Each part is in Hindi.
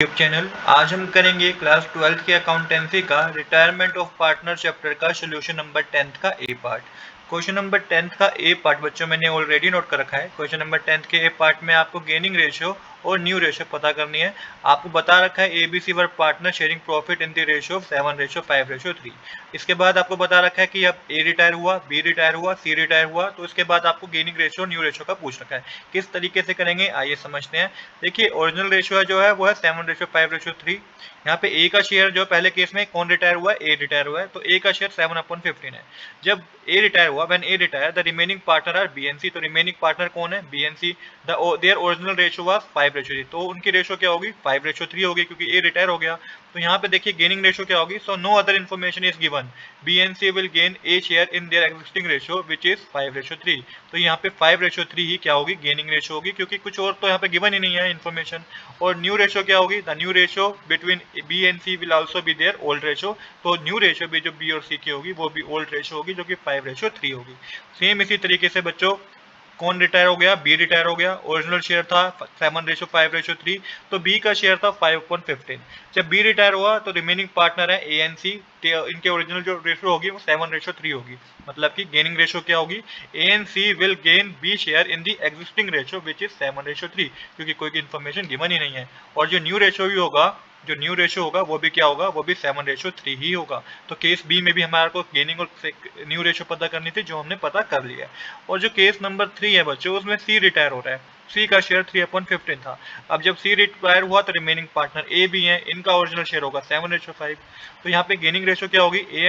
YouTube channel. आज हम करेंगे क्लास 12th के अकाउंटेंसी का रिटायरमेंट ऑफ पार्टनर चैप्टर का सोल्यूशन नंबर 10th का ए पार्ट। क्वेश्चन नंबर 10th का ए पार्ट बच्चों मैंने ऑलरेडी नोट कर रखा है। क्वेश्चन नंबर 10th के ए पार्ट में आपको गेनिंग रेशियो और न्यू रेशियो पता करनी है। आपको बता रखा है ABC were partner sharing profit in the ratio 7:5:3। इसके बाद आपको बता रखा है कि अब ए रिटायर हुआ, बी रिटायर हुआ, सी रिटायर हुआ, तो इसके बाद आपको गेनिंग रेशियो और न्यू रेशियो का पूछ रखा है। किस तरीके से करेंगे आइए समझते हैं। देखिए ओरिजिनल रेशियो जो है वो है 7:5:3। यहाँ पे ए का शेयर जो पहले केस में कौन रिटायर हुआ है, ए रिटायर हुआ है, तो ए का शेयर 7/15 है। जब ए रिटायर हुआ, when A retire the remaining partner are B N C, तो रिमेनिंग पार्टनर कौन है, B N C. Their original ratio was 5:3, तो उनकी रेशियो क्या होगी 5:3 होगी क्योंकि ए रिटायर हो गया। तो यहाँ पे देखिए गेनिंग रेशियो क्या होगी, so no other information is given, B N C will gain A share in their existing ratio which is 5:3। तो यहाँ पे 5:3 ही क्या होगी, गेनिंग रेशियो होगी, क्योंकि कुछ और तो यहाँ पे गिवन ही नहीं है इन्फॉर्मेशन। और न्यू रेशियो क्या होगी, the new ratio between B and C will also be their old ratio. तो न्यू रेशियो भी जो बी और सी की होगी वो भी ओल्ड रेशियो होगी, जो कि 5:3 होगी। सेम इसी तरीके से बच्चों कौन रिटायर हो गया, बी रिटायर हो गया, ओरिजिनल शेयर था 7:5:3, तो बी का शेयर था 5/15। जब बी रिटायर हुआ तो रिमेनिंग पार्टनर है ए एंड सी, इनके ओरिजिनल जो रेशियो होगी वो 7:3 होगी। मतलब कि गेनिंग रेशियो क्या होगी, A and C will gain B share in the existing ratio which is 7:3, क्योंकि कोई इन्फॉर्मेशन गिवन ही नहीं है। और जो न्यू रेशियो भी होगा, जो न्यू रेशियो होगा वो भी क्या होगा, वो भी 7:3 ही होगा। तो केस बी में भी हमारे को गेनिंग और न्यू रेशियो पता करनी थी, जो हमने पता कर लिया। और जो केस नंबर 3 है बच्चों, उसमें सी रिटायर हो रहा है, सी का शेयर 3/15 था। अब जब सी रिटायर हुआ तो रिमेनिंग पार्टनर ए बी है, इनका ओरिजिनल शेयर होगा 7:5। तो यहाँ पे गेनिंग रेशियो क्या होगी, A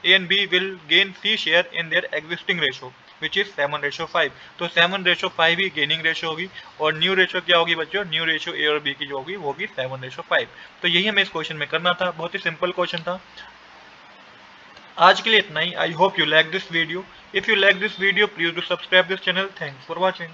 and B will gain C share in their existing ratio which is 7:5। तो 7:5 ही गेनिंग रेशियो होगी। और न्यू रेशियो क्या होगी बच्चों, न्यू रेशियो ए और बी की जो होगी वो होगी 7:5। तो यही हमें इस क्वेश्चन में करना था, बहुत ही सिंपल क्वेश्चन था। आज के लिए इतना ही। I hope you like this video. If you like this video please do subscribe this channel. Thanks for watching.